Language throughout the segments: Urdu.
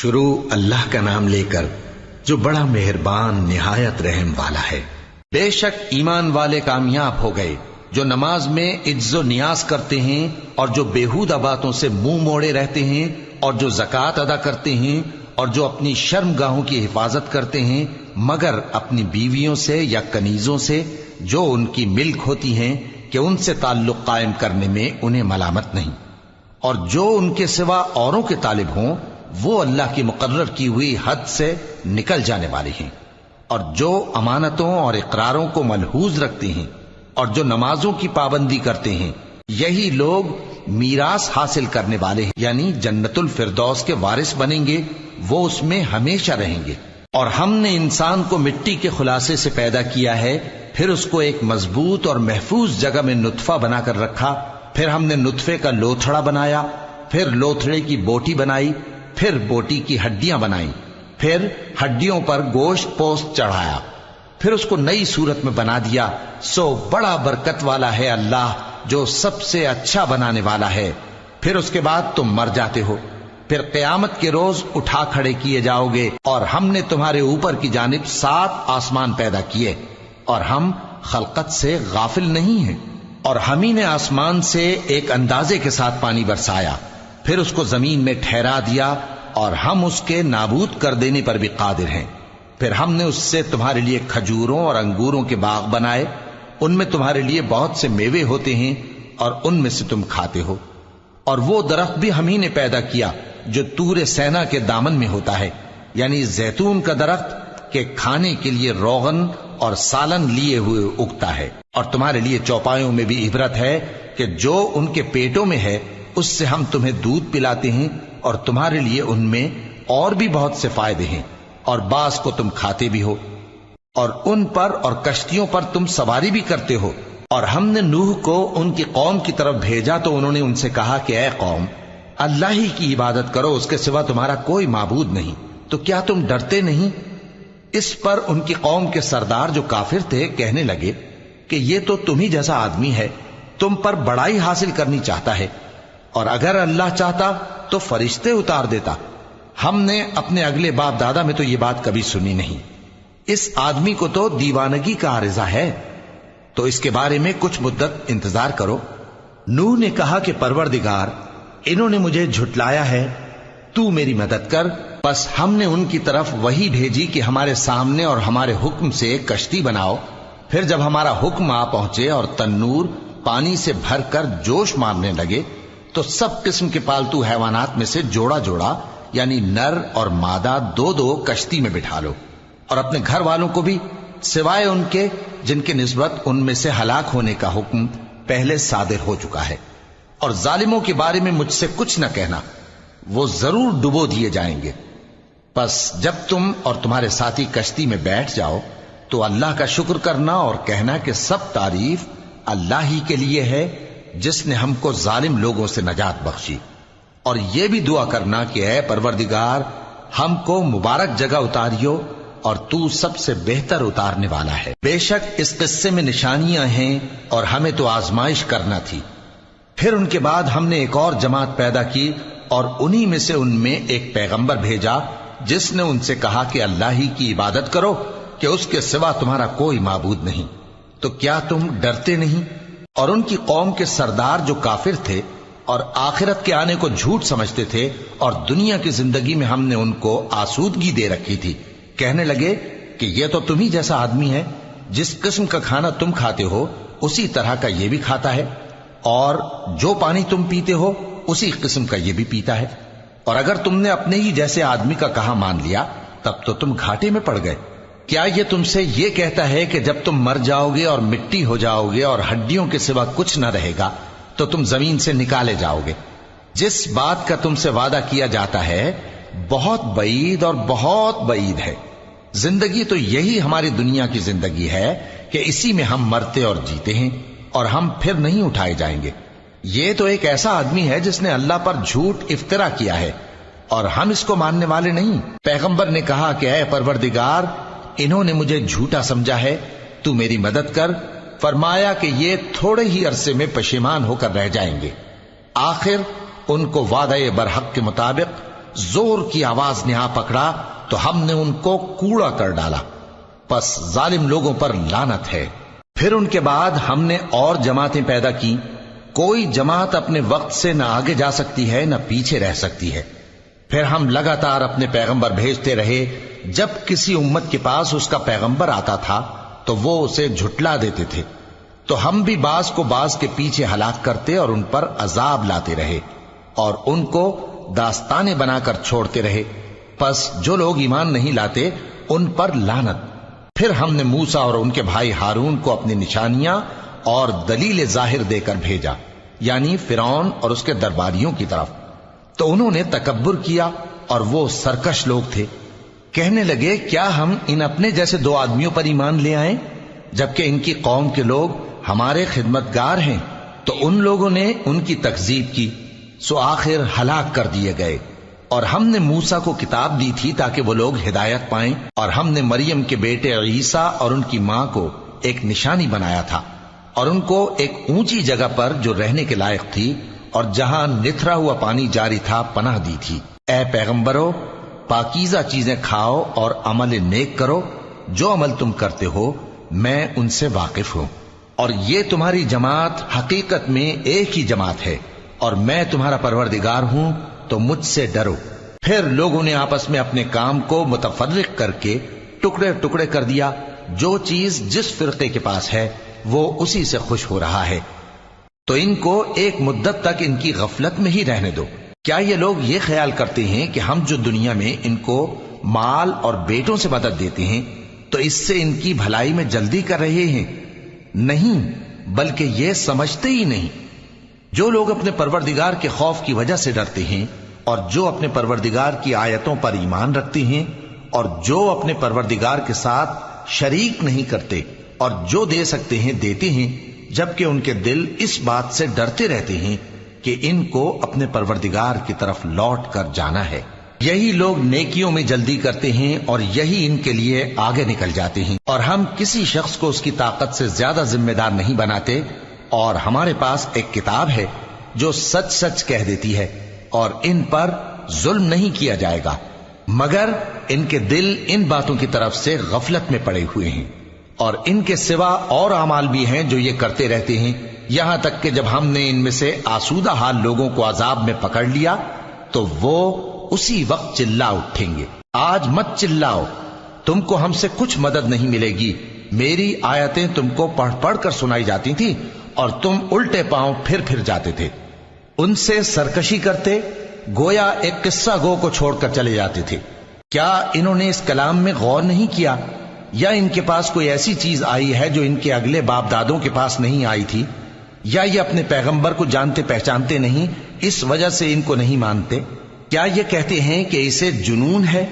شروع اللہ کا نام لے کر جو بڑا مہربان نہایت رحم والا ہے۔ بے شک ایمان والے کامیاب ہو گئے جو نماز میں عجز و نیاز کرتے ہیں اور جو بیہودہ باتوں سے منہ موڑے رہتے ہیں اور جو زکوٰۃ ادا کرتے ہیں اور جو اپنی شرم گاہوں کی حفاظت کرتے ہیں مگر اپنی بیویوں سے یا کنیزوں سے جو ان کی ملک ہوتی ہیں کہ ان سے تعلق قائم کرنے میں انہیں ملامت نہیں، اور جو ان کے سوا اوروں کے طالب ہوں وہ اللہ کی مقرر کی ہوئی حد سے نکل جانے والے ہیں، اور جو امانتوں اور اقراروں کو ملحوظ رکھتے ہیں اور جو نمازوں کی پابندی کرتے ہیں یہی لوگ میراث حاصل کرنے والے ہیں، یعنی جنت الفردوس کے وارث بنیں گے، وہ اس میں ہمیشہ رہیں گے۔ اور ہم نے انسان کو مٹی کے خلاصے سے پیدا کیا ہے، پھر اس کو ایک مضبوط اور محفوظ جگہ میں نطفہ بنا کر رکھا، پھر ہم نے نطفے کا لوتھڑا بنایا، پھر لوتھڑے کی بوٹی بنائی، پھر بوٹی کی ہڈیاں بنائیں، پھر ہڈیوں پر گوشت پوست چڑھایا، پھر اس کو نئی صورت میں بنا دیا۔ سو بڑا برکت والا ہے اللہ جو سب سے اچھا بنانے والا ہے۔ پھر اس کے بعد تم مر جاتے ہو، پھر قیامت کے روز اٹھا کھڑے کیے جاؤ گے، اور ہم نے تمہارے اوپر کی جانب 7 آسمان پیدا کیے، اور ہم خلقت سے غافل نہیں ہیں۔ اور ہم ہی نے آسمان سے ایک اندازے کے ساتھ پانی برسایا، پھر اس کو زمین میں ٹھہرا دیا، اور ہم اس کے نابود کر دینے پر بھی قادر ہیں۔ پھر ہم نے اس سے تمہارے لیے کھجوروں اور انگوروں کے باغ بنائے، ان میں تمہارے لیے بہت سے میوے ہوتے ہیں اور ان میں سے تم کھاتے ہو۔ اور وہ درخت بھی ہم ہی نے پیدا کیا جو طور سینا کے دامن میں ہوتا ہے، یعنی زیتون کا درخت کہ کھانے کے لیے روغن اور سالن لیے ہوئے اگتا ہے۔ اور تمہارے لیے چوپایوں میں بھی عبرت ہے کہ جو ان کے پیٹوں میں ہے اس سے ہم تمہیں دودھ پلاتے ہیں، اور تمہارے لیے ان میں اور بھی بہت سے فائدے ہیں، اور بعض کو تم کھاتے بھی ہو، اور ان پر اور کشتیوں پر تم سواری بھی کرتے ہو۔ اور ہم نے نوح کو ان کی قوم کی طرف بھیجا تو انہوں نے ان سے کہا کہ اے قوم، اللہ ہی کی عبادت کرو، اس کے سوا تمہارا کوئی معبود نہیں، تو کیا تم ڈرتے نہیں؟ اس پر ان کی قوم کے سردار جو کافر تھے کہنے لگے کہ یہ تو تم ہی جیسا آدمی ہے، تم پر بڑائی حاصل کرنی چاہتا ہے، اور اگر اللہ چاہتا تو فرشتے اتار دیتا۔ ہم نے اپنے اگلے باپ دادا میں تو یہ بات کبھی سنی نہیں، اس آدمی کو تو دیوانگی کا عارضہ ہے، تو اس کے بارے میں کچھ مدت انتظار کرو۔ نوح نے کہا کہ پروردگار، انہوں نے مجھے جھٹلایا ہے، تو میری مدد کر۔ پس ہم نے ان کی طرف وحی بھیجی کہ ہمارے سامنے اور ہمارے حکم سے ایک کشتی بناؤ۔ پھر جب ہمارا حکم آ پہنچے اور تنور پانی سے بھر کر جوش مارنے لگے تو سب قسم کے پالتو حیوانات میں سے جوڑا جوڑا یعنی نر اور مادہ 2 کشتی میں بٹھا لو، اور اپنے گھر والوں کو بھی سوائے ان کے جن کے نسبت ان میں سے ہلاک ہونے کا حکم پہلے صادر ہو چکا ہے۔ اور ظالموں کے بارے میں مجھ سے کچھ نہ کہنا، وہ ضرور ڈبو دیے جائیں گے۔ پس جب تم اور تمہارے ساتھی کشتی میں بیٹھ جاؤ تو اللہ کا شکر کرنا اور کہنا کہ سب تعریف اللہ ہی کے لیے ہے جس نے ہم کو ظالم لوگوں سے نجات بخشی۔ اور یہ بھی دعا کرنا کہ اے پروردگار، ہم کو مبارک جگہ اتاریو، اور تو سب سے بہتر اتارنے والا ہے۔ بے شک اس قصے میں نشانیاں ہیں اور ہمیں تو آزمائش کرنا تھی۔ پھر ان کے بعد ہم نے ایک اور جماعت پیدا کی، اور انہی میں سے ان میں ایک پیغمبر بھیجا جس نے ان سے کہا کہ اللہ ہی کی عبادت کرو کہ اس کے سوا تمہارا کوئی معبود نہیں، تو کیا تم ڈرتے نہیں؟ اور ان کی قوم کے سردار جو کافر تھے اور آخرت کے آنے کو جھوٹ سمجھتے تھے، اور دنیا کی زندگی میں ہم نے ان کو آسودگی دے رکھی تھی، کہنے لگے کہ یہ تو تم ہی جیسا آدمی ہے، جس قسم کا کھانا تم کھاتے ہو اسی طرح کا یہ بھی کھاتا ہے، اور جو پانی تم پیتے ہو اسی قسم کا یہ بھی پیتا ہے، اور اگر تم نے اپنے ہی جیسے آدمی کا کہا مان لیا تب تو تم گھاٹے میں پڑ گئے۔ کیا یہ تم سے یہ کہتا ہے کہ جب تم مر جاؤ گے اور مٹی ہو جاؤ گے اور ہڈیوں کے سوا کچھ نہ رہے گا تو تم زمین سے نکالے جاؤ گے؟ جس بات کا تم سے وعدہ کیا جاتا ہے بہت بعید اور بہت بعید ہے۔ زندگی تو یہی ہماری دنیا کی زندگی ہے کہ اسی میں ہم مرتے اور جیتے ہیں، اور ہم پھر نہیں اٹھائے جائیں گے۔ یہ تو ایک ایسا آدمی ہے جس نے اللہ پر جھوٹ افطرا کیا ہے، اور ہم اس کو ماننے والے نہیں۔ پیغمبر نے کہا کہ اے پروردگار، انہوں نے مجھے جھوٹا سمجھا ہے، تو میری مدد کر۔ فرمایا کہ یہ تھوڑے ہی عرصے میں پشیمان ہو کر رہ جائیں گے، آخر ان کو وعدہ برحق کے مطابق زور کی آواز نے آ پکڑا تو ہم نے ان کو کوڑا کر ڈالا، پس ظالم لوگوں پر لعنت ہے۔ پھر ان کے بعد ہم نے اور جماعتیں پیدا کی، کوئی جماعت اپنے وقت سے نہ آگے جا سکتی ہے نہ پیچھے رہ سکتی ہے۔ پھر ہم لگاتار اپنے پیغمبر بھیجتے رہے، جب کسی امت کے پاس اس کا پیغمبر آتا تھا تو وہ اسے جھٹلا دیتے تھے، تو ہم بھی بعض کو بعض کے پیچھے ہلاک کرتے اور ان پر عذاب لاتے رہے اور ان کو داستانیں بنا کر چھوڑتے رہے۔ پس جو لوگ ایمان نہیں لاتے ان پر لعنت۔ پھر ہم نے موسیٰ اور ان کے بھائی ہارون کو اپنی نشانیاں اور دلیل ظاہر دے کر بھیجا، یعنی فرعون اور اس کے درباریوں کی طرف، تو انہوں نے تکبر کیا اور وہ سرکش لوگ تھے۔ کہنے لگے کیا ہم ان اپنے جیسے دو آدمیوں پر ایمان لے آئیں جبکہ ان کی قوم کے لوگ ہمارے خدمتگار ہیں؟ تو ان لوگوں نے ان کی تکذیب کی، سو آخر ہلاک کر دیے گئے۔ اور ہم نے موسیٰ کو کتاب دی تھی تاکہ وہ لوگ ہدایت پائیں، اور ہم نے مریم کے بیٹے عیسیٰ اور ان کی ماں کو ایک نشانی بنایا تھا اور ان کو ایک اونچی جگہ پر جو رہنے کے لائق تھی اور جہاں نتھرا ہوا پانی جاری تھا پناہ دی تھی۔ اے پیغمبرو، پاکیزہ چیزیں کھاؤ اور عمل نیک کرو، جو عمل تم کرتے ہو میں ان سے واقف ہوں، اور یہ تمہاری جماعت حقیقت میں ایک ہی جماعت ہے، اور میں تمہارا پروردگار ہوں، تو مجھ سے ڈرو۔ پھر لوگوں نے آپس میں اپنے کام کو متفرق کر کے ٹکڑے ٹکڑے کر دیا، جو چیز جس فرقے کے پاس ہے وہ اسی سے خوش ہو رہا ہے، تو ان کو ایک مدت تک ان کی غفلت میں ہی رہنے دو۔ کیا یہ لوگ یہ خیال کرتے ہیں کہ ہم جو دنیا میں ان کو مال اور بیٹوں سے مدد دیتے ہیں تو اس سے ان کی بھلائی میں جلدی کر رہے ہیں؟ نہیں، بلکہ یہ سمجھتے ہی نہیں۔ جو لوگ اپنے پروردگار کے خوف کی وجہ سے ڈرتے ہیں اور جو اپنے پروردگار کی آیتوں پر ایمان رکھتے ہیں اور جو اپنے پروردگار کے ساتھ شریک نہیں کرتے اور جو دے سکتے ہیں دیتے ہیں، جبکہ ان کے دل اس بات سے ڈرتے رہتے ہیں کہ ان کو اپنے پروردگار کی طرف لوٹ کر جانا ہے، یہی لوگ نیکیوں میں جلدی کرتے ہیں اور یہی ان کے لیے آگے نکل جاتے ہیں۔ اور ہم کسی شخص کو اس کی طاقت سے زیادہ ذمہ دار نہیں بناتے، اور ہمارے پاس ایک کتاب ہے جو سچ سچ کہہ دیتی ہے، اور ان پر ظلم نہیں کیا جائے گا، مگر ان کے دل ان باتوں کی طرف سے غفلت میں پڑے ہوئے ہیں۔ اور ان کے سوا اور اعمال بھی ہیں جو یہ کرتے رہتے ہیں، یہاں تک کہ جب ہم نے ان میں سے آسودہ حال لوگوں کو عذاب میں پکڑ لیا تو وہ اسی وقت چلا اٹھیں گے۔ آج مت چلاؤ، تم کو ہم سے کچھ مدد نہیں ملے گی، میری آیتیں تم کو پڑھ پڑھ کر سنائی جاتی تھی اور تم الٹے پاؤں پھر جاتے تھے، ان سے سرکشی کرتے، گویا ایک قصہ گو کو چھوڑ کر چلے جاتے تھے۔ کیا انہوں نے اس کلام میں غور نہیں کیا، یا ان کے پاس کوئی ایسی چیز آئی ہے جو ان کے اگلے باپ دادوں کے پاس نہیں آئی تھی، یا یہ اپنے پیغمبر کو جانتے پہچانتے نہیں اس وجہ سے ان کو نہیں مانتے؟ کیا یہ کہتے ہیں کہ اسے جنون ہے؟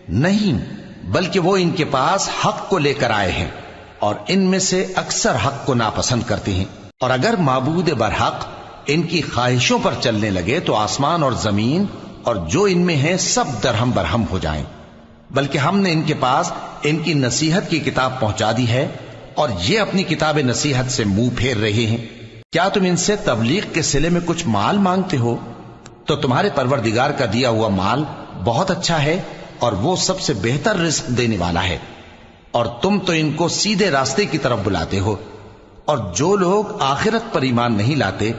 نہیں، بلکہ وہ ان کے پاس حق کو لے کر آئے ہیں، اور ان میں سے اکثر حق کو ناپسند کرتے ہیں۔ اور اگر معبود برحق ان کی خواہشوں پر چلنے لگے تو آسمان اور زمین اور جو ان میں ہے سب درہم برہم ہو جائیں۔ بلکہ ہم نے ان کے پاس ان کی نصیحت کی کتاب پہنچا دی ہے، اور یہ اپنی کتاب نصیحت سے منہ پھیر رہے ہیں۔ کیا تم ان سے تبلیغ کے صلے میں کچھ مال مانگتے ہو؟ تو تمہارے پروردگار کا دیا ہوا مال بہت اچھا ہے، اور وہ سب سے بہتر رزق دینے والا ہے، اور تم تو ان کو سیدھے راستے کی طرف بلاتے ہو۔ اور جو لوگ آخرت پر ایمان نہیں لاتے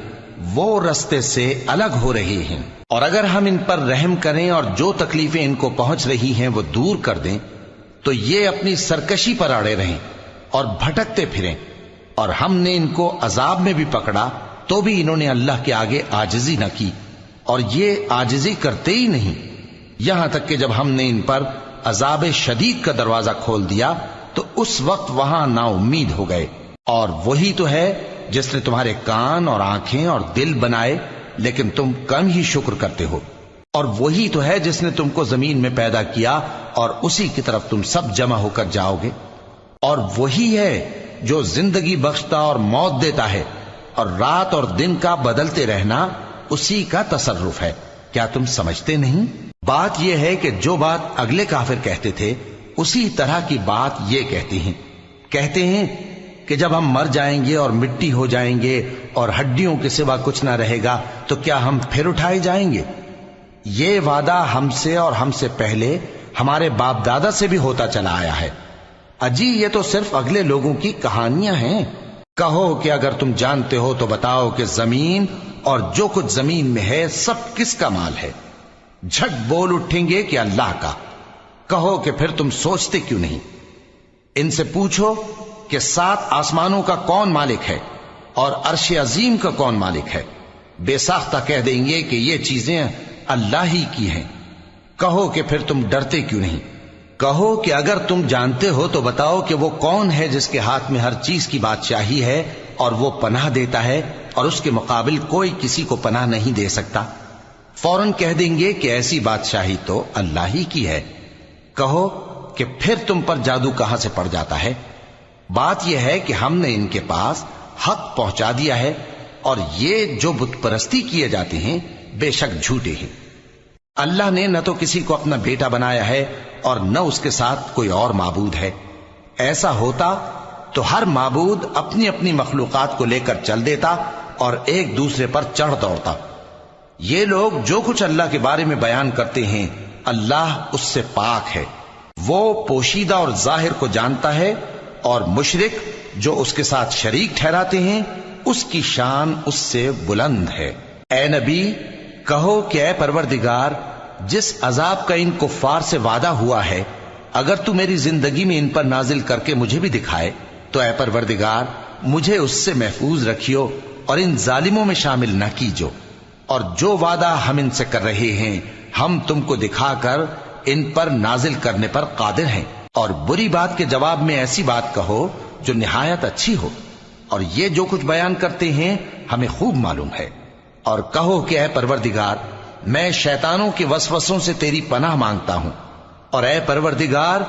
وہ راستے سے الگ ہو رہے ہیں۔ اور اگر ہم ان پر رحم کریں اور جو تکلیفیں ان کو پہنچ رہی ہیں وہ دور کر دیں تو یہ اپنی سرکشی پر اڑے رہیں اور بھٹکتے پھریں، اور ہم نے ان کو عذاب میں بھی پکڑا تو بھی انہوں نے اللہ کے آگے عاجزی نہ کی، اور یہ عاجزی کرتے ہی نہیں، یہاں تک کہ جب ہم نے ان پر عذاب شدید کا دروازہ کھول دیا تو اس وقت وہاں نا امید ہو گئے۔ اور وہی تو ہے جس نے تمہارے کان اور آنکھیں اور دل بنائے، لیکن تم کم ہی شکر کرتے ہو۔ اور وہی تو ہے جس نے تم کو زمین میں پیدا کیا اور اسی کی طرف تم سب جمع ہو کر جاؤ گے۔ اور وہی ہے جو زندگی بخشتا اور موت دیتا ہے، اور رات اور دن کا بدلتے رہنا اسی کا تصرف ہے۔ کیا تم سمجھتے نہیں؟ بات یہ ہے کہ جو بات اگلے کافر کہتے تھے اسی طرح کی بات یہ کہتے ہیں کہ جب ہم مر جائیں گے اور مٹی ہو جائیں گے اور ہڈیوں کے سوا کچھ نہ رہے گا تو کیا ہم پھر اٹھائے جائیں گے؟ یہ وعدہ ہم سے اور ہم سے پہلے ہمارے باپ دادا سے بھی ہوتا چلا آیا ہے۔ اجی یہ تو صرف اگلے لوگوں کی کہانیاں ہیں۔ کہو کہ اگر تم جانتے ہو تو بتاؤ کہ زمین اور جو کچھ زمین میں ہے سب کس کا مال ہے؟ جھٹ بول اٹھیں گے کہ اللہ کا۔ کہو کہ پھر تم سوچتے کیوں نہیں؟ ان سے پوچھو کہ 7 آسمانوں کا کون مالک ہے اور عرش عظیم کا کون مالک ہے؟ بے ساختہ کہہ دیں گے کہ یہ چیزیں اللہ ہی کی ہیں۔ کہو کہ پھر تم ڈرتے کیوں نہیں؟ کہو کہ اگر تم جانتے ہو تو بتاؤ کہ وہ کون ہے جس کے ہاتھ میں ہر چیز کی بادشاہی ہے اور وہ پناہ دیتا ہے اور اس کے مقابل کوئی کسی کو پناہ نہیں دے سکتا؟ فوراً کہہ دیں گے کہ ایسی بادشاہی تو اللہ ہی کی ہے۔ کہو کہ پھر تم پر جادو کہاں سے پڑ جاتا ہے؟ بات یہ ہے کہ ہم نے ان کے پاس حق پہنچا دیا ہے اور یہ جو بت پرستی کیے جاتے ہیں بے شک جھوٹے ہیں۔ اللہ نے نہ تو کسی کو اپنا بیٹا بنایا ہے اور نہ اس کے ساتھ کوئی اور معبود ہے۔ ایسا ہوتا تو ہر معبود اپنی اپنی مخلوقات کو لے کر چل دیتا اور ایک دوسرے پر چڑھ دوڑتا۔ یہ لوگ جو کچھ اللہ کے بارے میں بیان کرتے ہیں اللہ اس سے پاک ہے، وہ پوشیدہ اور ظاہر کو جانتا ہے، اور مشرک جو اس کے ساتھ شریک ٹھہراتے ہیں اس کی شان اس سے بلند ہے۔ اے نبی کہو کہ اے پروردگار، جس عذاب کا ان کفار سے وعدہ ہوا ہے اگر تو میری زندگی میں ان پر نازل کر کے مجھے بھی دکھائے تو اے پروردگار مجھے اس سے محفوظ رکھیو اور ان ظالموں میں شامل نہ کیجو، اور جو وعدہ ہم ان سے کر رہے ہیں ہم تم کو دکھا کر ان پر نازل کرنے پر قادر ہیں۔ اور بری بات کے جواب میں ایسی بات کہو جو نہایت اچھی ہو، اور یہ جو کچھ بیان کرتے ہیں ہمیں خوب معلوم ہے۔ اور کہو کہ اے پروردگار میں شیطانوں کے وسوسوں سے تیری پناہ مانگتا ہوں، اور اے پروردگار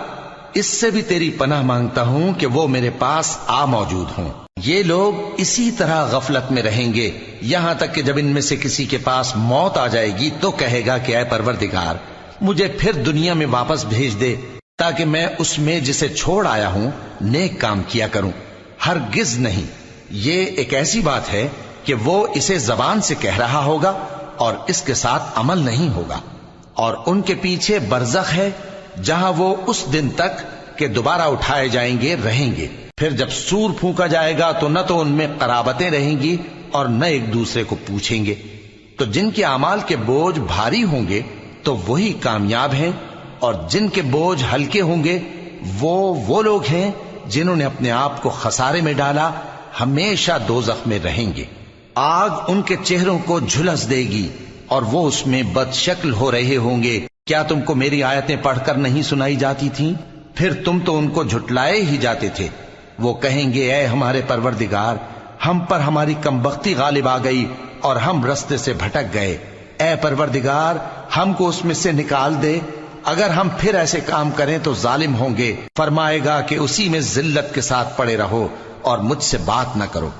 اس سے بھی تیری پناہ مانگتا ہوں کہ وہ میرے پاس آ موجود ہوں۔ یہ لوگ اسی طرح غفلت میں رہیں گے یہاں تک کہ جب ان میں سے کسی کے پاس موت آ جائے گی تو کہے گا کہ اے پروردگار مجھے پھر دنیا میں واپس بھیج دے تاکہ میں اس میں جسے چھوڑ آیا ہوں نیک کام کیا کروں۔ ہرگز نہیں، یہ ایک ایسی بات ہے کہ وہ اسے زبان سے کہہ رہا ہوگا اور اس کے ساتھ عمل نہیں ہوگا، اور ان کے پیچھے برزخ ہے جہاں وہ اس دن تک کہ دوبارہ اٹھائے جائیں گے رہیں گے۔ پھر جب سور پھونکا جائے گا تو نہ تو ان میں قرابتیں رہیں گی اور نہ ایک دوسرے کو پوچھیں گے۔ تو جن کے اعمال کے بوجھ بھاری ہوں گے تو وہی کامیاب ہیں، اور جن کے بوجھ ہلکے ہوں گے وہ لوگ ہیں جنہوں نے اپنے آپ کو خسارے میں ڈالا، ہمیشہ دوزخ میں رہیں گے۔ آگ ان کے چہروں کو جھلس دے گی اور وہ اس میں بد شکل ہو رہے ہوں گے۔ کیا تم کو میری آیتیں پڑھ کر نہیں سنائی جاتی تھیں؟ پھر تم تو ان کو جھٹلائے ہی جاتے تھے۔ وہ کہیں گے اے ہمارے پروردگار ہم پر ہماری کمبختی غالب آ گئی اور ہم رستے سے بھٹک گئے، اے پروردگار ہم کو اس میں سے نکال دے، اگر ہم پھر ایسے کام کریں تو ظالم ہوں گے۔ فرمائے گا کہ اسی میں ذلت کے ساتھ پڑے رہو اور مجھ سے بات نہ کرو۔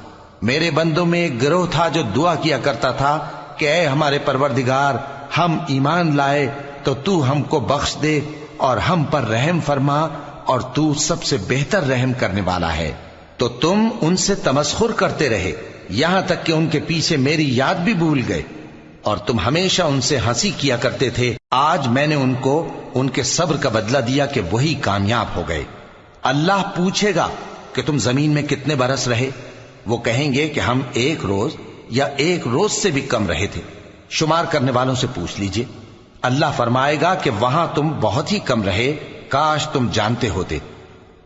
میرے بندوں میں ایک گروہ تھا جو دعا کیا کرتا تھا کہ اے ہمارے پروردگار ہم ایمان لائے تو تو ہم کو بخش دے اور ہم پر رحم فرما، اور تو سب سے بہتر رحم کرنے والا ہے۔ تو تم ان سے تمسخر کرتے رہے یہاں تک کہ ان کے پیچھے میری یاد بھی بھول گئے، اور تم ہمیشہ ان سے ہنسی کیا کرتے تھے۔ آج میں نے ان کو ان کے صبر کا بدلہ دیا کہ وہی کامیاب ہو گئے۔ اللہ پوچھے گا کہ تم زمین میں کتنے برس رہے؟ وہ کہیں گے کہ ہم 1 روز یا 1 روز سے بھی کم رہے تھے۔ شمار کرنے والوں سے پوچھ لیجئے۔ اللہ فرمائے گا کہ وہاں تم بہت ہی کم رہے، کاش تم جانتے ہوتے۔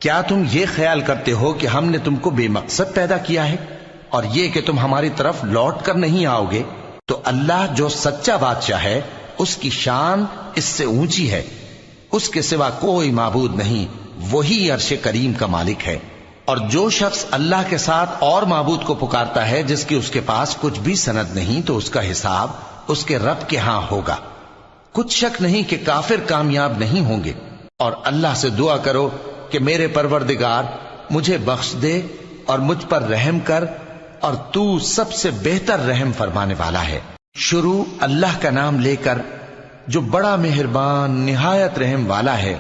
کیا تم یہ خیال کرتے ہو کہ ہم نے تم کو بے مقصد پیدا کیا ہے اور یہ کہ تم ہماری طرف لوٹ کر نہیں آؤ گے؟ تو اللہ جو سچا بادشاہ ہے اس کی شان اس سے اونچی ہے، اس کے سوا کوئی معبود نہیں، وہی عرش کریم کا مالک ہے۔ اور جو شخص اللہ کے ساتھ اور معبود کو پکارتا ہے جس کی اس کے پاس کچھ بھی سند نہیں تو اس کا حساب اس کے رب کے ہاں ہوگا۔ کچھ شک نہیں کہ کافر کامیاب نہیں ہوں گے۔ اور اللہ سے دعا کرو کہ میرے پروردگار مجھے بخش دے اور مجھ پر رحم کر، اور تو سب سے بہتر رحم فرمانے والا ہے۔ شروع اللہ کا نام لے کر جو بڑا مہربان نہایت رحم والا ہے۔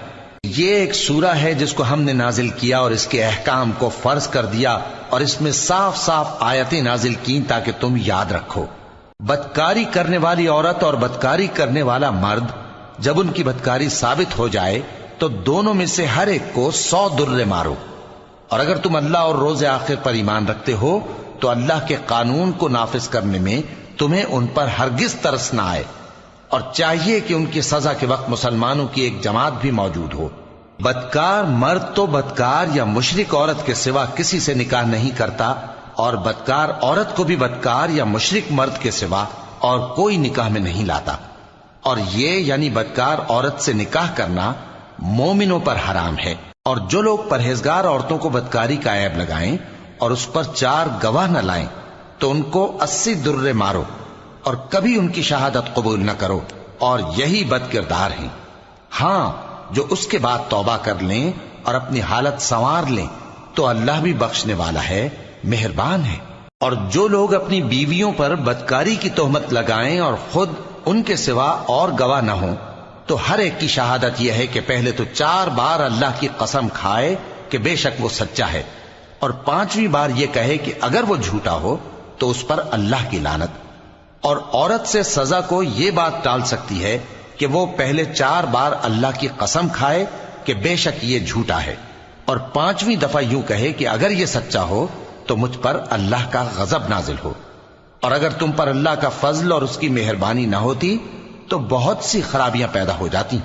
یہ ایک سورہ ہے جس کو ہم نے نازل کیا اور اس کے احکام کو فرض کر دیا، اور اس میں صاف صاف آیتیں نازل کی تاکہ تم یاد رکھو۔ بدکاری کرنے والی عورت اور بدکاری کرنے والا مرد جب ان کی بدکاری ثابت ہو جائے تو دونوں میں سے ہر ایک کو 100 درے مارو. اور اگر تم اللہ اور روز آخر پر ایمان رکھتے ہو تو اللہ کے قانون کو نافذ کرنے میں تمہیں ان پر ہرگز ترس نہ آئے، اور چاہیے کہ ان کی سزا کے وقت مسلمانوں کی ایک جماعت بھی موجود ہو. بدکار مرد تو بدکار یا مشرک عورت کے سوا کسی سے نکاح نہیں کرتا، اور بدکار عورت کو بھی بدکار یا مشرک مرد کے سوا اور کوئی نکاح میں نہیں لاتا. اور یہ یعنی بدکار عورت سے نکاح کرنا مومنوں پر حرام ہے. اور جو لوگ پرہیزگار عورتوں کو بدکاری کا عیب لگائیں اور اس پر 4 گواہ نہ لائیں تو ان کو 80 درے مارو، اور کبھی ان کی شہادت قبول نہ کرو، اور یہی بد کردار ہیں. ہاں، جو اس کے بعد توبہ کر لیں اور اپنی حالت سنوار لیں تو اللہ بھی بخشنے والا ہے، مہربان ہے. اور جو لوگ اپنی بیویوں پر بدکاری کی تہمت لگائیں اور خود ان کے سوا اور گواہ نہ ہوں تو ہر ایک کی شہادت یہ ہے کہ پہلے تو 4 بار اللہ کی قسم کھائے کہ بے شک وہ سچا ہے، اور 5ویں بار یہ کہے کہ اگر وہ جھوٹا ہو تو اس پر اللہ کی لعنت. اور عورت سے سزا کو یہ بات ٹال سکتی ہے کہ وہ پہلے 4 بار اللہ کی قسم کھائے کہ بے شک یہ جھوٹا ہے، اور 5ویں دفعہ یوں کہے کہ اگر یہ سچا ہو تو مجھ پر اللہ کا غضب نازل ہو. اور اگر تم پر اللہ کا فضل اور اس کی مہربانی نہ ہوتی تو بہت سی خرابیاں پیدا ہو جاتی.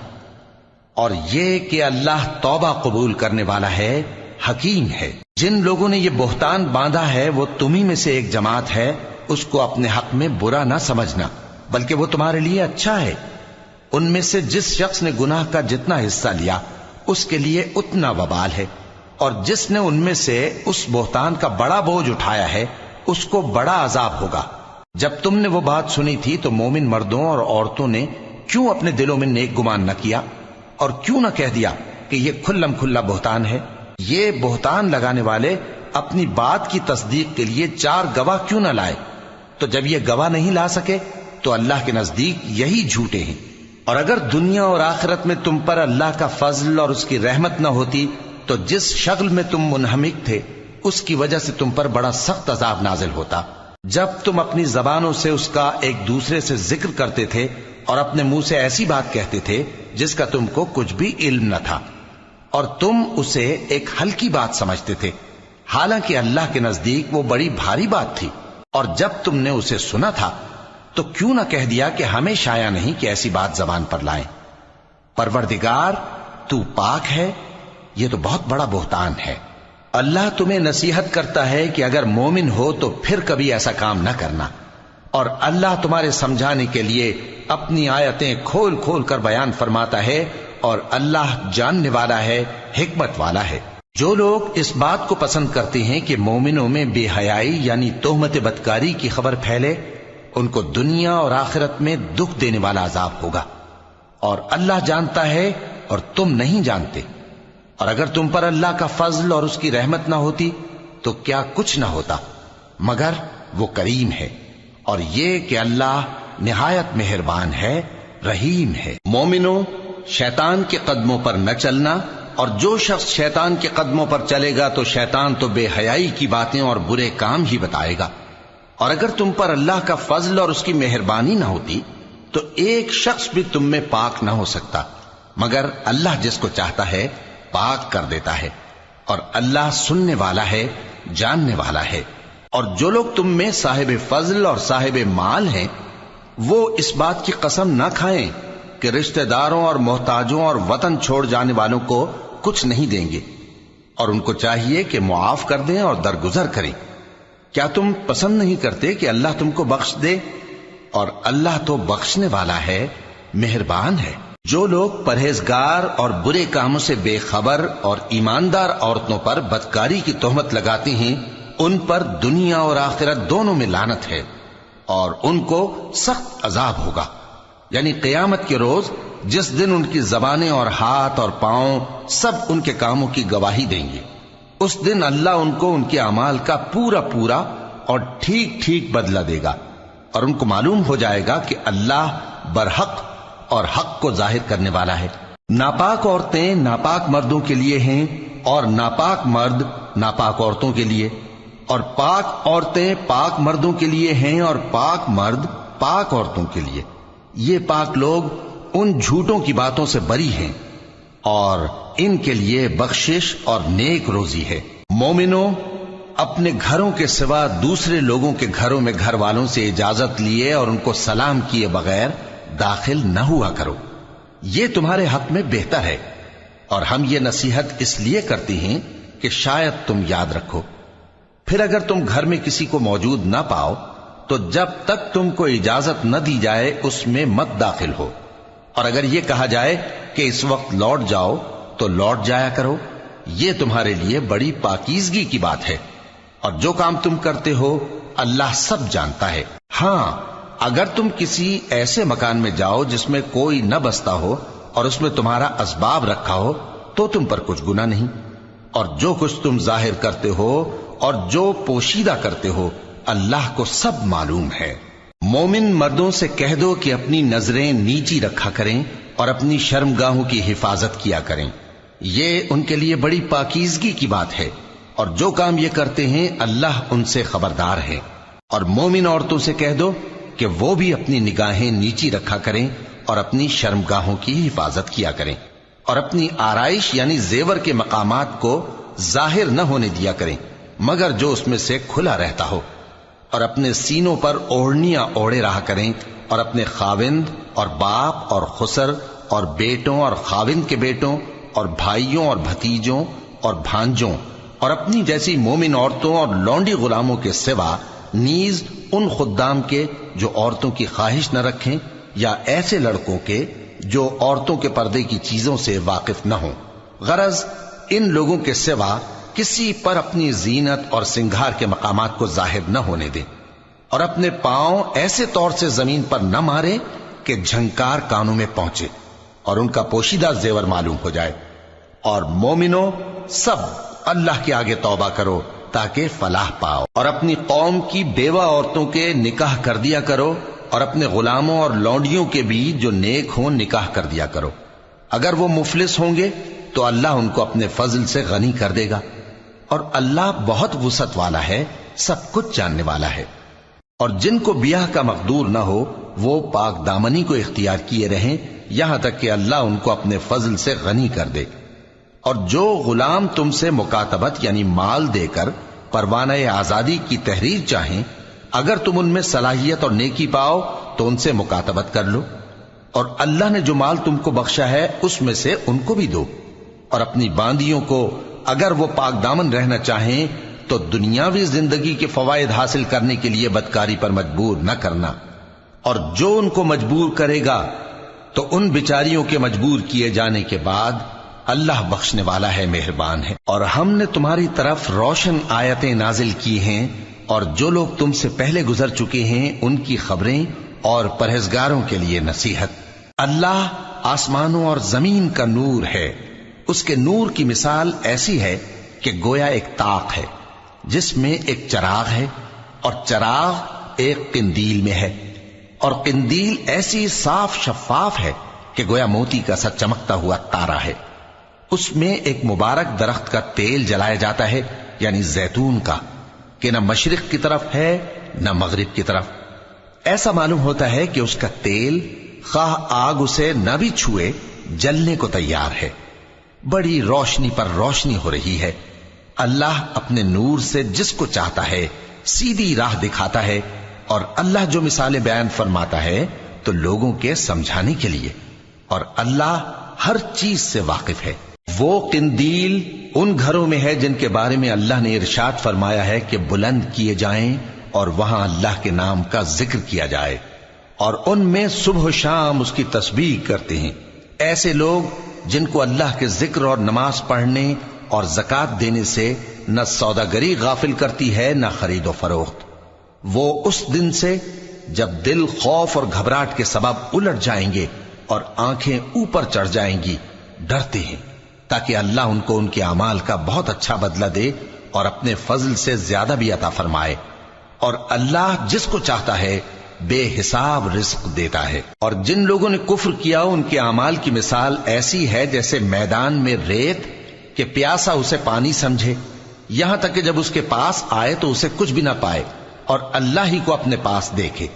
اور یہ کہ اللہ توبہ قبول کرنے والا ہے، حکیم ہے. جن لوگوں نے یہ بہتان باندھا ہے وہ تمہیں میں سے ایک جماعت ہے، اس کو اپنے حق میں برا نہ سمجھنا، بلکہ وہ تمہارے لیے اچھا ہے. ان میں سے جس شخص نے گناہ کا جتنا حصہ لیا اس کے لیے اتنا وبال ہے، اور جس نے ان میں سے اس بہتان کا بڑا بوجھ اٹھایا ہے اس کو بڑا عذاب ہوگا. جب تم نے وہ بات سنی تھی تو مومن مردوں اور عورتوں نے کیوں اپنے دلوں میں نیک گمان نہ کیا، اور کیوں نہ کہہ دیا کہ یہ کھلم کھلا بہتان ہے؟ یہ بہتان لگانے والے اپنی بات کی تصدیق کے لیے 4 گواہ کیوں نہ لائے؟ تو جب یہ گواہ نہیں لا سکے تو اللہ کے نزدیک یہی جھوٹے ہیں. اور اگر دنیا اور آخرت میں تم پر اللہ کا فضل اور اس کی رحمت نہ ہوتی تو جس شغل میں تم منہمک تھے اس کی وجہ سے تم پر بڑا سخت عذاب نازل ہوتا. جب تم اپنی زبانوں سے اس کا ایک دوسرے سے ذکر کرتے تھے اور اپنے منہ سے ایسی بات کہتے تھے جس کا تم کو کچھ بھی علم نہ تھا، اور تم اسے ایک ہلکی بات سمجھتے تھے، حالانکہ اللہ کے نزدیک وہ بڑی بھاری بات تھی. اور جب تم نے اسے سنا تھا تو کیوں نہ کہہ دیا کہ ہمیں شایع نہیں کہ ایسی بات زبان پر لائیں؟ پروردگار تو پاک ہے، یہ تو بہت بڑا بہتان ہے. اللہ تمہیں نصیحت کرتا ہے کہ اگر مومن ہو تو پھر کبھی ایسا کام نہ کرنا، اور اللہ تمہارے سمجھانے کے لیے اپنی آیتیں کھول کھول کر بیان فرماتا ہے، اور اللہ جاننے والا ہے، حکمت والا ہے. جو لوگ اس بات کو پسند کرتے ہیں کہ مومنوں میں بے حیائی یعنی تہمت بدکاری کی خبر پھیلے، ان کو دنیا اور آخرت میں دکھ دینے والا عذاب ہوگا. اور اللہ جانتا ہے اور تم نہیں جانتے. اور اگر تم پر اللہ کا فضل اور اس کی رحمت نہ ہوتی تو کیا کچھ نہ ہوتا، مگر وہ کریم ہے. اور یہ کہ اللہ نہایت مہربان ہے، رحیم ہے. مومنوں، شیطان کے قدموں پر نہ چلنا، اور جو شخص شیطان کے قدموں پر چلے گا تو شیطان تو بے حیائی کی باتیں اور برے کام ہی بتائے گا. اور اگر تم پر اللہ کا فضل اور اس کی مہربانی نہ ہوتی تو ایک شخص بھی تم میں پاک نہ ہو سکتا، مگر اللہ جس کو چاہتا ہے پاک کر دیتا ہے. اور اللہ سننے والا ہے، جاننے والا ہے. اور جو لوگ تم میں صاحب فضل اور صاحب مال ہیں وہ اس بات کی قسم نہ کھائیں کہ رشتہ داروں اور محتاجوں اور وطن چھوڑ جانے والوں کو کچھ نہیں دیں گے، اور ان کو چاہیے کہ معاف کر دیں اور درگزر کریں. کیا تم پسند نہیں کرتے کہ اللہ تم کو بخش دے؟ اور اللہ تو بخشنے والا ہے، مہربان ہے. جو لوگ پرہیزگار اور برے کاموں سے بے خبر اور ایماندار عورتوں پر بدکاری کی تہمت لگاتے ہیں ان پر دنیا اور آخرت دونوں میں لعنت ہے، اور ان کو سخت عذاب ہوگا. یعنی قیامت کے روز جس دن ان کی زبانیں اور ہاتھ اور پاؤں سب ان کے کاموں کی گواہی دیں گے، اس دن اللہ ان کو ان کے اعمال کا پورا پورا اور ٹھیک ٹھیک بدلہ دے گا، اور ان کو معلوم ہو جائے گا کہ اللہ برحق اور حق کو ظاہر کرنے والا ہے. ناپاک عورتیں ناپاک مردوں کے لیے ہیں، اور ناپاک مرد ناپاک عورتوں کے لیے، اور پاک عورتیں پاک مردوں کے لیے ہیں، اور پاک مرد پاک عورتوں کے لیے، یہ پاک لوگ ان جھوٹوں کی باتوں سے بری ہیں اور ان کے لیے بخشش اور نیک روزی ہے۔ مومنوں، اپنے گھروں کے سوا دوسرے لوگوں کے گھروں میں گھر والوں سے اجازت لیے اور ان کو سلام کیے بغیر داخل نہ ہوا کرو، یہ تمہارے حق میں بہتر ہے، اور ہم یہ نصیحت اس لیے کرتے ہیں کہ شاید تم یاد رکھو۔ پھر اگر تم گھر میں کسی کو موجود نہ پاؤ تو جب تک تم کو اجازت نہ دی جائے اس میں مت داخل ہو، اور اگر یہ کہا جائے کہ اس وقت لوٹ جاؤ تو لوٹ جایا کرو، یہ تمہارے لیے بڑی پاکیزگی کی بات ہے، اور جو کام تم کرتے ہو اللہ سب جانتا ہے۔ ہاں، اگر تم کسی ایسے مکان میں جاؤ جس میں کوئی نہ بستا ہو اور اس میں تمہارا اسباب رکھا ہو تو تم پر کچھ گناہ نہیں، اور جو کچھ تم ظاہر کرتے ہو اور جو پوشیدہ کرتے ہو اللہ کو سب معلوم ہے۔ مومن مردوں سے کہہ دو کہ اپنی نظریں نیچی رکھا کریں اور اپنی شرمگاہوں کی حفاظت کیا کریں، یہ ان کے لیے بڑی پاکیزگی کی بات ہے، اور جو کام یہ کرتے ہیں اللہ ان سے خبردار ہے۔ اور مومن عورتوں سے کہہ دو کہ وہ بھی اپنی نگاہیں نیچی رکھا کریں اور اپنی شرمگاہوں کی حفاظت کیا کریں، اور اپنی آرائش یعنی زیور کے مقامات کو ظاہر نہ ہونے دیا کریں مگر جو اس میں سے کھلا رہتا ہو، اور اپنے سینوں پر اوڑھنیاں اوڑھے رہا کریں، اور اپنے خاوند اور باپ اور خسر اور بیٹوں اور خاوند کے بیٹوں اور بھائیوں اور بھتیجوں اور بھانجوں اور اپنی جیسی مومن عورتوں اور لونڈی غلاموں کے سوا نیز ان خدام کے جو عورتوں کی خواہش نہ رکھیں، یا ایسے لڑکوں کے جو عورتوں کے پردے کی چیزوں سے واقف نہ ہوں۔ غرض ان لوگوں کے سوا کسی پر اپنی زینت اور سنگھار کے مقامات کو ظاہر نہ ہونے دیں، اور اپنے پاؤں ایسے طور سے زمین پر نہ مارے کہ جھنکار کانوں میں پہنچے اور ان کا پوشیدہ زیور معلوم ہو جائے۔ اور مومنوں، سب اللہ کے آگے توبہ کرو تاکہ فلاح پاؤ، اور اپنی قوم کی بیوہ عورتوں کے نکاح کر دیا کرو، اور اپنے غلاموں اور لونڈیوں کے بھی جو نیک ہوں نکاح کر دیا کرو۔ اگر وہ مفلس ہوں گے تو اللہ ان کو اپنے فضل سے غنی کر دے گا، اور اللہ بہت وسعت والا ہے، سب کچھ جاننے والا ہے۔ اور جن کو بیاہ کا مقدور نہ ہو وہ پاک دامنی کو اختیار کیے رہیں یہاں تک کہ اللہ ان کو اپنے فضل سے غنی کر دے۔ اور جو غلام تم سے مکاتبت یعنی مال دے کر پروانہ آزادی کی تحریر چاہیں، اگر تم ان میں صلاحیت اور نیکی پاؤ تو ان سے مکاتبت کر لو، اور اللہ نے جو مال تم کو بخشا ہے اس میں سے ان کو بھی دو۔ اور اپنی باندیوں کو اگر وہ پاک دامن رہنا چاہیں تو دنیاوی زندگی کے فوائد حاصل کرنے کے لیے بدکاری پر مجبور نہ کرنا، اور جو ان کو مجبور کرے گا تو ان بیچاریوں کے مجبور کیے جانے کے بعد اللہ بخشنے والا ہے، مہربان ہے۔ اور ہم نے تمہاری طرف روشن آیتیں نازل کی ہیں، اور جو لوگ تم سے پہلے گزر چکے ہیں ان کی خبریں اور پرہیزگاروں کے لیے نصیحت۔ اللہ آسمانوں اور زمین کا نور ہے، اس کے نور کی مثال ایسی ہے کہ گویا ایک طاق ہے جس میں ایک چراغ ہے، اور چراغ ایک قندیل میں ہے، اور قندیل ایسی صاف شفاف ہے کہ گویا موتی کا سا چمکتا ہوا تارا ہے۔ اس میں ایک مبارک درخت کا تیل جلایا جاتا ہے یعنی زیتون کا، کہ نہ مشرق کی طرف ہے نہ مغرب کی طرف۔ ایسا معلوم ہوتا ہے کہ اس کا تیل خواہ آگ اسے نہ بھی چھوئے جلنے کو تیار ہے، بڑی روشنی پر روشنی ہو رہی ہے۔ اللہ اپنے نور سے جس کو چاہتا ہے سیدھی راہ دکھاتا ہے، اور اللہ جو مثالیں بیان فرماتا ہے تو لوگوں کے سمجھانے کے لیے، اور اللہ ہر چیز سے واقف ہے۔ وہ قندیل ان گھروں میں ہے جن کے بارے میں اللہ نے ارشاد فرمایا ہے کہ بلند کیے جائیں اور وہاں اللہ کے نام کا ذکر کیا جائے، اور ان میں صبح و شام اس کی تسبیح کرتے ہیں۔ ایسے لوگ جن کو اللہ کے ذکر اور نماز پڑھنے اور زکوٰۃ دینے سے نہ سوداگری غافل کرتی ہے نہ خرید و فروخت، وہ اس دن سے جب دل خوف اور گھبراہٹ کے سبب الٹ جائیں گے اور آنکھیں اوپر چڑھ جائیں گی ڈرتے ہیں، تاکہ اللہ ان کو ان کے اعمال کا بہت اچھا بدلہ دے اور اپنے فضل سے زیادہ بھی عطا فرمائے۔ اور اللہ جس کو چاہتا ہے بے حساب رزق دیتا ہے۔ اور جن لوگوں نے کفر کیا ان کے اعمال کی مثال ایسی ہے جیسے میدان میں ریت کہ پیاسا اسے پانی سمجھے، یہاں تک کہ جب اس کے پاس آئے تو اسے کچھ بھی نہ پائے اور اللہ ہی کو اپنے پاس دیکھے۔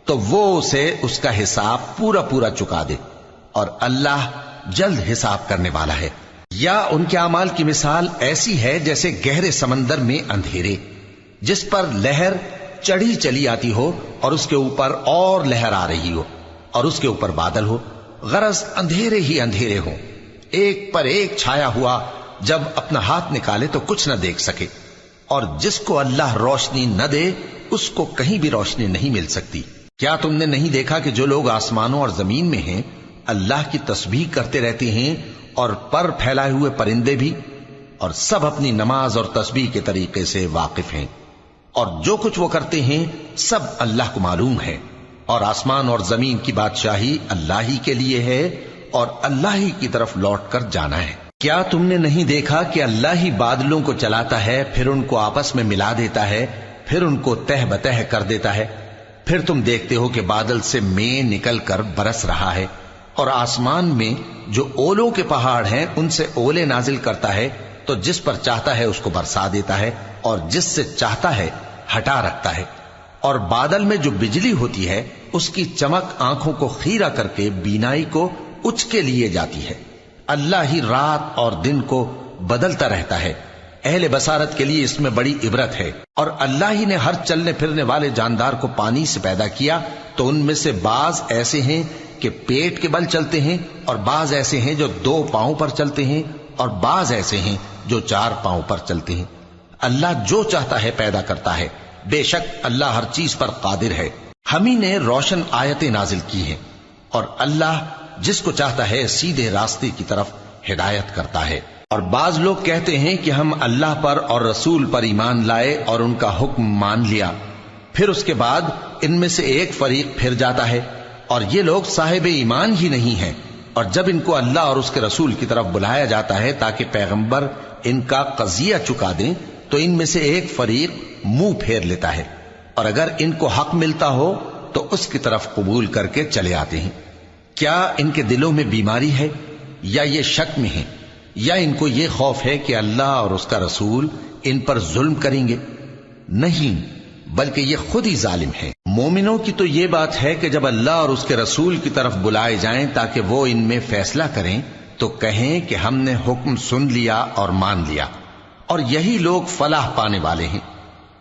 تو وہ اسے اس کا حساب پورا پورا چکا دے، اور اللہ جلد حساب کرنے والا ہے۔ یا ان کے اعمال کی مثال ایسی ہے جیسے گہرے سمندر میں اندھیرے، جس پر لہر چڑھی چلی آتی ہو اور اس کے اوپر اور لہر آ رہی ہو اور اس کے اوپر بادل ہو، غرض اندھیرے ہی اندھیرے ہوں، ایک پر ایک چھایا ہوا، جب اپنا ہاتھ نکالے تو کچھ نہ دیکھ سکے، اور جس کو اللہ روشنی نہ دے اس کو کہیں بھی روشنی نہیں مل سکتی۔ کیا تم نے نہیں دیکھا کہ جو لوگ آسمانوں اور زمین میں ہیں اللہ کی تسبیح کرتے رہتے ہیں، اور پر پھیلائے ہوئے پرندے بھی، اور سب اپنی نماز اور تسبیح کے طریقے سے واقف ہیں، اور جو کچھ وہ کرتے ہیں سب اللہ کو معلوم ہے، اور آسمان اور زمین کی بادشاہی اللہ ہی کے لیے ہے، اور اللہ ہی کی طرف لوٹ کر جانا ہے۔ کیا تم نے نہیں دیکھا کہ اللہ ہی بادلوں کو چلاتا ہے، پھر ان کو آپس میں ملا دیتا ہے، پھر ان کو تہ بتہ کر دیتا ہے، پھر تم دیکھتے ہو کہ بادل سے مے نکل کر برس رہا ہے، اور آسمان میں جو اولوں کے پہاڑ ہیں ان سے اولے نازل کرتا ہے، تو جس پر چاہتا ہے اس کو برسا دیتا ہے، اور جس سے چاہتا ہے ہٹا رکھتا ہے، اور بادل میں جو بجلی ہوتی ہے اس کی چمک آنکھوں کو خیرہ کر کے بینائی کو اچکے لیے جاتی ہے۔ اللہ ہی رات اور دن کو بدلتا رہتا ہے، اہل بصارت کے لیے اس میں بڑی عبرت ہے۔ اور اللہ ہی نے ہر چلنے پھرنے والے جاندار کو پانی سے پیدا کیا، تو ان میں سے بعض ایسے ہیں کہ پیٹ کے بل چلتے ہیں، اور بعض ایسے ہیں جو 2 پاؤں پر چلتے ہیں، اور بعض ایسے ہیں جو 4 پاؤں پر چلتے ہیں۔ اللہ جو چاہتا ہے پیدا کرتا ہے، بے شک اللہ ہر چیز پر قادر ہے۔ ہم ہی نے روشن آیتیں نازل کی ہیں، اور اللہ جس کو چاہتا ہے سیدھے راستے کی طرف ہدایت کرتا ہے۔ اور بعض لوگ کہتے ہیں کہ ہم اللہ پر اور رسول پر ایمان لائے اور ان کا حکم مان لیا، پھر اس کے بعد ان میں سے ایک فریق پھر جاتا ہے، اور یہ لوگ صاحب ایمان ہی نہیں ہیں، اور جب ان کو اللہ اور اس کے رسول کی طرف بلایا جاتا ہے تاکہ پیغمبر ان کا قضیہ چکا دیں، تو ان میں سے ایک فریق منہ پھیر لیتا ہے، اور اگر ان کو حق ملتا ہو تو اس کی طرف قبول کر کے چلے آتے ہیں۔ کیا ان کے دلوں میں بیماری ہے، یا یہ شک میں ہیں، یا ان کو یہ خوف ہے کہ اللہ اور اس کا رسول ان پر ظلم کریں گے؟ نہیں، بلکہ یہ خود ہی ظالم ہیں۔ مومنوں کی تو یہ بات ہے کہ جب اللہ اور اس کے رسول کی طرف بلائے جائیں تاکہ وہ ان میں فیصلہ کریں، تو کہیں کہ ہم نے حکم سن لیا اور مان لیا، اور یہی لوگ فلاح پانے والے ہیں۔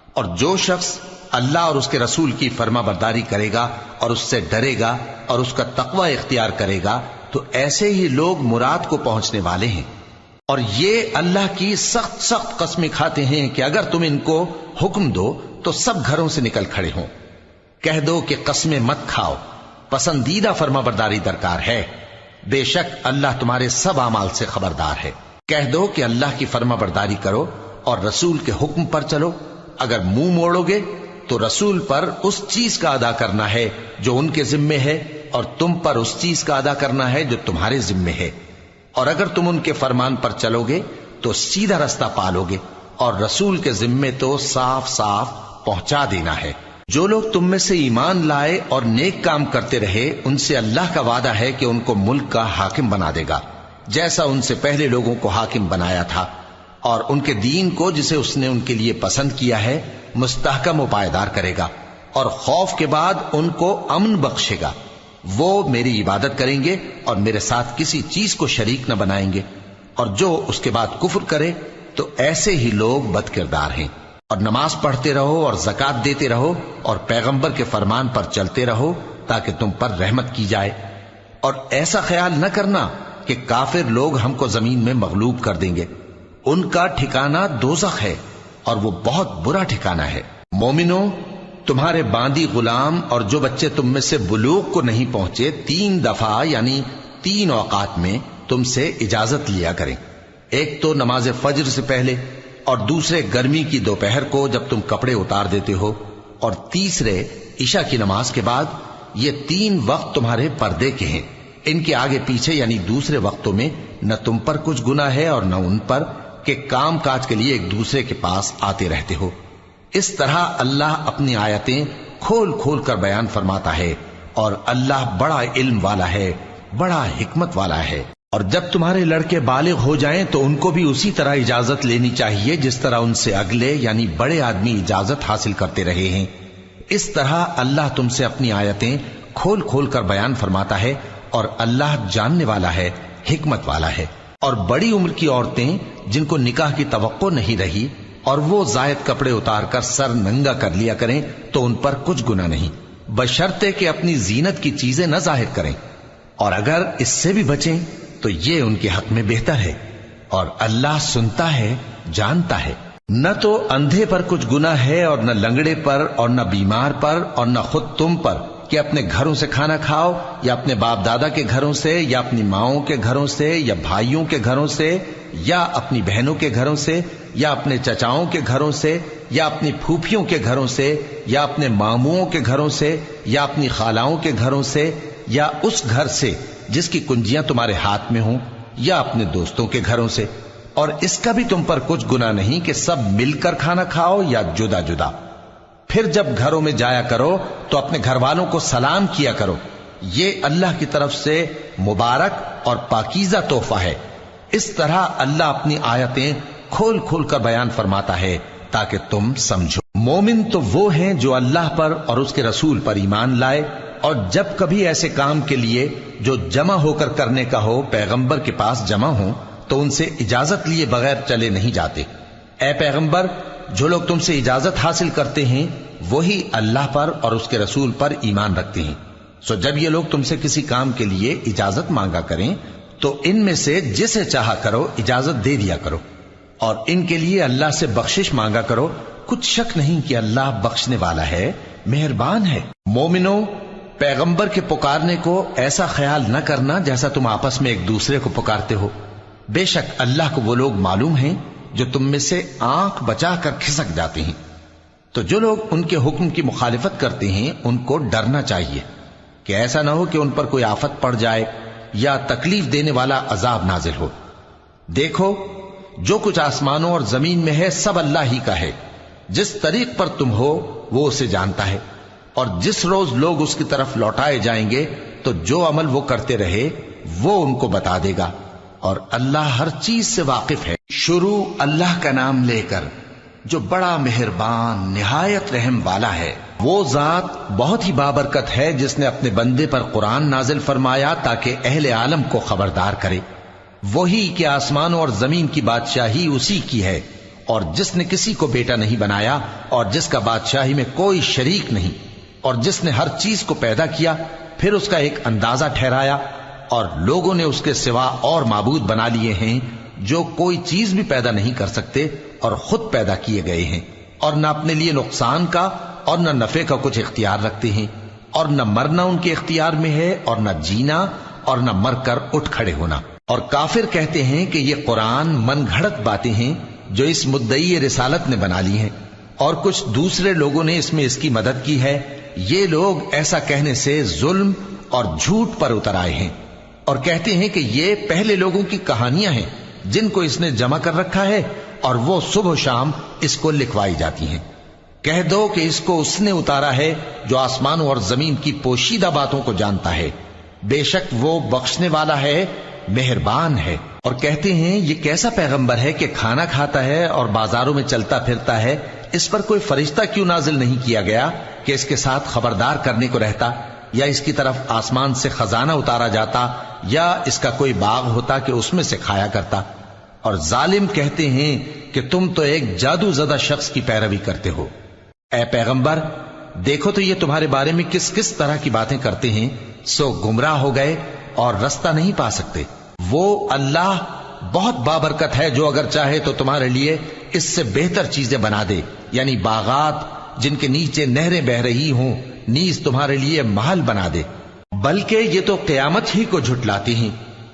اور جو شخص اللہ اور اس کے رسول کی فرما برداری کرے گا اور اس سے ڈرے گا اور اس کا تقوی اختیار کرے گا، تو ایسے ہی لوگ مراد کو پہنچنے والے ہیں۔ اور یہ اللہ کی سخت سخت قسمیں کھاتے ہیں کہ اگر تم ان کو حکم دو تو سب گھروں سے نکل کھڑے ہوں۔ کہہ دو کہ قسمیں مت کھاؤ، پسندیدہ فرما برداری درکار ہے، بے شک اللہ تمہارے سب اعمال سے خبردار ہے۔ کہہ دو کہ اللہ کی فرما برداری کرو اور رسول کے حکم پر چلو، اگر منہ موڑو گے تو رسول پر اس چیز کا ادا کرنا ہے جو ان کے ذمے ہے، اور تم پر اس چیز کا ادا کرنا ہے جو تمہارے ذمے ہے، اور اگر تم ان کے فرمان پر چلو گے تو سیدھا رستہ پالو گے، اور رسول کے ذمے تو صاف صاف پہنچا دینا ہے۔ جو لوگ تم میں سے ایمان لائے اور نیک کام کرتے رہے، ان سے اللہ کا وعدہ ہے کہ ان کو ملک کا حاکم بنا دے گا، جیسا ان سے پہلے لوگوں کو حاکم بنایا تھا، اور ان کے دین کو جسے اس نے ان کے لیے پسند کیا ہے مستحکم و پائیدار کرے گا، اور خوف کے بعد ان کو امن بخشے گا۔ وہ میری عبادت کریں گے اور میرے ساتھ کسی چیز کو شریک نہ بنائیں گے، اور جو اس کے بعد کفر کرے تو ایسے ہی لوگ بد کردار ہیں۔ اور نماز پڑھتے رہو اور زکوٰۃ دیتے رہو اور پیغمبر کے فرمان پر چلتے رہو تاکہ تم پر رحمت کی جائے، اور ایسا خیال نہ کرنا کہ کافر لوگ ہم کو زمین میں مغلوب کر دیں گے، ان کا ٹھکانہ دوزخ ہے اور وہ بہت برا ٹھکانہ ہے۔ مومنوں، تمہارے باندی غلام اور جو بچے تم میں سے بلوغ کو نہیں پہنچے 3 دفعہ یعنی 3 اوقات میں تم سے اجازت لیا کریں، ایک تو نماز فجر سے پہلے، اور دوسرے گرمی کی دوپہر کو جب تم کپڑے اتار دیتے ہو، اور تیسرے عشاء کی نماز کے بعد۔ یہ 3 وقت تمہارے پردے کے ہیں، ان کے آگے پیچھے یعنی دوسرے وقتوں میں نہ تم پر کچھ گناہ ہے اور نہ ان پر، کہ کام کاج کے لیے ایک دوسرے کے پاس آتے رہتے ہو۔ اس طرح اللہ اپنی آیتیں کھول کھول کر بیان فرماتا ہے، اور اللہ بڑا علم والا ہے، بڑا حکمت والا ہے۔ اور جب تمہارے لڑکے بالغ ہو جائیں تو ان کو بھی اسی طرح اجازت لینی چاہیے جس طرح ان سے اگلے یعنی بڑے آدمی اجازت حاصل کرتے رہے ہیں۔ اس طرح اللہ تم سے اپنی آیتیں کھول کھول کر بیان فرماتا ہے، اور اللہ جاننے والا ہے، حکمت والا ہے۔ اور بڑی عمر کی عورتیں جن کو نکاح کی توقع نہیں رہی اور وہ زائد کپڑے اتار کر سر ننگا کر لیا کریں تو ان پر کچھ گناہ نہیں، بشرطے کہ اپنی زینت کی چیزیں نہ ظاہر کریں، اور اگر اس سے بھی بچیں تو یہ ان کے حق میں بہتر ہے، اور اللہ سنتا ہے، جانتا ہے۔ نہ تو اندھے پر کچھ گناہ ہے، اور نہ لنگڑے پر، اور نہ بیمار پر، اور نہ خود تم پر کہ اپنے گھروں سے کھانا کھاؤ، یا اپنے باپ دادا کے گھروں سے، یا اپنی ماؤں کے گھروں سے، یا بھائیوں کے گھروں سے، یا اپنی بہنوں کے گھروں سے، یا اپنے چچاؤں کے گھروں سے، یا اپنی پھوپھیوں کے گھروں سے، یا اپنے ماموؤں کے گھروں سے، یا اپنی خالاؤں کے گھروں سے، یا اس گھر سے جس کی کنجیاں تمہارے ہاتھ میں ہوں، یا اپنے دوستوں کے گھروں سے۔ اور اس کا بھی تم پر کچھ گناہ نہیں کہ سب مل کر کھانا کھاؤ یا جدا جدا۔ پھر جب گھروں میں جایا کرو تو اپنے گھر والوں کو سلام کیا کرو، یہ اللہ کی طرف سے مبارک اور پاکیزہ تحفہ ہے۔ اس طرح اللہ اپنی آیتیں کھول کھول کر بیان فرماتا ہے تاکہ تم سمجھو۔ مومن تو وہ ہیں جو اللہ پر اور اس کے رسول پر ایمان لائے، اور جب کبھی ایسے کام کے لیے جو جمع ہو کر کرنے کا ہو پیغمبر کے پاس جمع ہوں تو ان سے اجازت لیے بغیر چلے نہیں جاتے۔ اے پیغمبر، جو لوگ تم سے اجازت حاصل کرتے ہیں وہی اللہ پر اور اس کے رسول پر ایمان رکھتے ہیں، سو جب یہ لوگ تم سے کسی کام کے لیے اجازت مانگا کریں تو ان میں سے جسے چاہا کرو اجازت دے دیا کرو، اور ان کے لیے اللہ سے بخشش مانگا کرو، کچھ شک نہیں کہ اللہ بخشنے والا ہے، مہربان ہے۔ مومنو، پیغمبر کے پکارنے کو ایسا خیال نہ کرنا جیسا تم آپس میں ایک دوسرے کو پکارتے ہو، بے شک اللہ کو وہ لوگ معلوم ہیں جو تم میں سے آنکھ بچا کر کھسک جاتے ہیں۔ تو جو لوگ ان کے حکم کی مخالفت کرتے ہیں ان کو ڈرنا چاہیے کہ ایسا نہ ہو کہ ان پر کوئی آفت پڑ جائے یا تکلیف دینے والا عذاب نازل ہو۔ دیکھو، جو کچھ آسمانوں اور زمین میں ہے سب اللہ ہی کا ہے، جس طریق پر تم ہو وہ اسے جانتا ہے، اور جس روز لوگ اس کی طرف لوٹائے جائیں گے تو جو عمل وہ کرتے رہے وہ ان کو بتا دے گا، اور اللہ ہر چیز سے واقف ہے۔ شروع اللہ کا نام لے کر جو بڑا مہربان نہایت رحم والا ہے۔ وہ ذات بہت ہی بابرکت ہے جس نے اپنے بندے پر قرآن نازل فرمایا تاکہ اہل عالم کو خبردار کرے۔ وہی کہ آسمانوں اور زمین کی بادشاہی اسی کی ہے، اور جس نے کسی کو بیٹا نہیں بنایا، اور جس کا بادشاہی میں کوئی شریک نہیں، اور جس نے ہر چیز کو پیدا کیا پھر اس کا ایک اندازہ ٹھہرایا، اور لوگوں نے اس کے سوا اور معبود بنا لیے ہیں جو کوئی چیز بھی پیدا نہیں کر سکتے اور خود پیدا کیے گئے ہیں، اور نہ اپنے لیے نقصان کا اور نہ نفع کا کچھ اختیار رکھتے ہیں، اور نہ مرنا ان کے اختیار میں ہے اور نہ جینا اور نہ مر کر اٹھ کھڑے ہونا۔ اور کافر کہتے ہیں کہ یہ قرآن من گھڑت باتیں ہیں جو اس مدعی رسالت نے بنا لی ہیں، اور کچھ دوسرے لوگوں نے اس میں اس کی مدد کی ہے۔ یہ لوگ ایسا کہنے سے ظلم اور جھوٹ پر اتر آئے ہیں، اور کہتے ہیں کہ یہ پہلے لوگوں کی کہانیاں ہیں جن کو اس نے جمع کر رکھا ہے، اور وہ صبح و شام اس کو لکھوائی جاتی ہیں۔ کہہ دو کہ اس کو اس نے اتارا ہے جو آسمانوں اور زمین کی پوشیدہ باتوں کو جانتا ہے، بے شک وہ بخشنے والا ہے، مہربان ہے۔ اور کہتے ہیں یہ کیسا پیغمبر ہے کہ کھانا کھاتا ہے اور بازاروں میں چلتا پھرتا ہے، اس پر کوئی فرشتہ کیوں نازل نہیں کیا گیا کہ اس کے ساتھ خبردار کرنے کو رہتا، یا اس کی طرف آسمان سے خزانہ اتارا جاتا، یا اس کا کوئی باغ ہوتا کہ اس میں سے کھایا کرتا۔ اور ظالم کہتے ہیں کہ تم تو ایک جادو زدہ شخص کی پیروی کرتے ہو۔ اے پیغمبر، دیکھو تو یہ تمہارے بارے میں کس کس طرح کی باتیں کرتے ہیں، سو گمراہ ہو گئے اور رستہ نہیں پا سکتے۔ وہ اللہ بہت بابرکت ہے جو اگر چاہے تو تمہارے لیے اس سے بہتر چیزیں بنا دے، یعنی باغات جن کے نیچے نہریں بہ رہی ہوں، نیز تمہارے لیے محل بنا دے۔ بلکہ یہ تو قیامت ہی کو جھٹلاتے ہیں،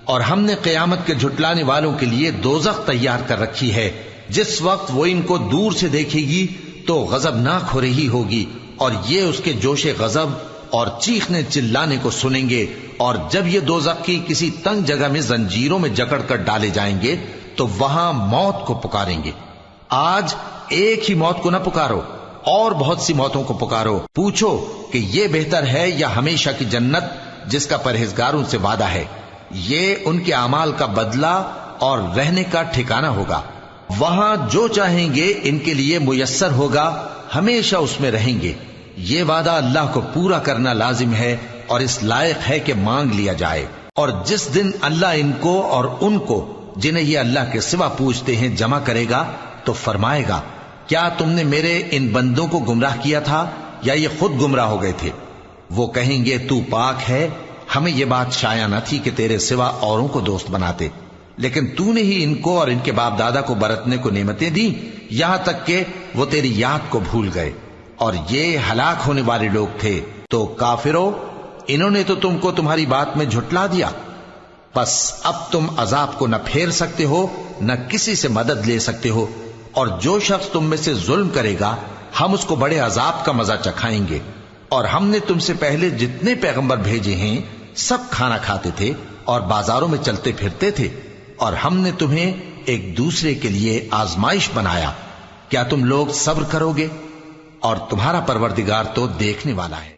اور ہم نے قیامت کے جھٹلانے والوں کے لیے دوزخ تیار کر رکھی ہے، جس وقت وہ ان کو دور سے دیکھے گی تو غضبناک ہو رہی ہوگی، اور یہ اس کے جوش غضب اور چیخنے چلانے کو سنیں گے، اور جب یہ دوزخ کی کسی تنگ جگہ میں زنجیروں میں جکڑ کر ڈالے جائیں گے تو وہاں موت کو پکاریں گے۔ آج ایک ہی موت کو نہ پکارو، اور بہت سی موتوں کو پکارو، پوچھو کہ یہ بہتر ہے یا ہمیشہ کی جنت جس کا پرہیزگاروں سے وعدہ ہے۔ یہ ان کے اعمال کا بدلہ اور رہنے کا ٹھکانہ ہوگا، وہاں جو چاہیں گے ان کے لیے میسر ہوگا، ہمیشہ اس میں رہیں گے۔ یہ وعدہ اللہ کو پورا کرنا لازم ہے اور اس لائق ہے کہ مانگ لیا جائے۔ اور جس دن اللہ ان کو اور ان کو جنہیں یہ اللہ کے سوا پوجتے ہیں جمع کرے گا تو فرمائے گا، کیا تم نے میرے ان بندوں کو گمراہ کیا تھا یا یہ خود گمراہ ہو گئے تھے؟ وہ کہیں گے تو پاک ہے، ہمیں یہ بات شایع نہ تھی کہ تیرے سوا اوروں کو دوست بناتے، لیکن تو نے ہی ان کو اور ان کے باپ دادا کو برتنے کو نعمتیں دی، یہاں تک کہ وہ تیری یاد کو بھول گئے، اور یہ ہلاک ہونے والے لوگ تھے۔ تو کافرو، انہوں نے تو تم کو تمہاری بات میں جھٹلا دیا، بس اب تم عذاب کو نہ پھیر سکتے ہو نہ کسی سے مدد لے سکتے ہو، اور جو شخص تم میں سے ظلم کرے گا ہم اس کو بڑے عذاب کا مزہ چکھائیں گے۔ اور ہم نے تم سے پہلے جتنے پیغمبر بھیجے ہیں سب کھانا کھاتے تھے اور بازاروں میں چلتے پھرتے تھے، اور ہم نے تمہیں ایک دوسرے کے لیے آزمائش بنایا، کیا تم لوگ صبر کرو گے؟ اور تمہارا پروردگار تو دیکھنے والا ہے۔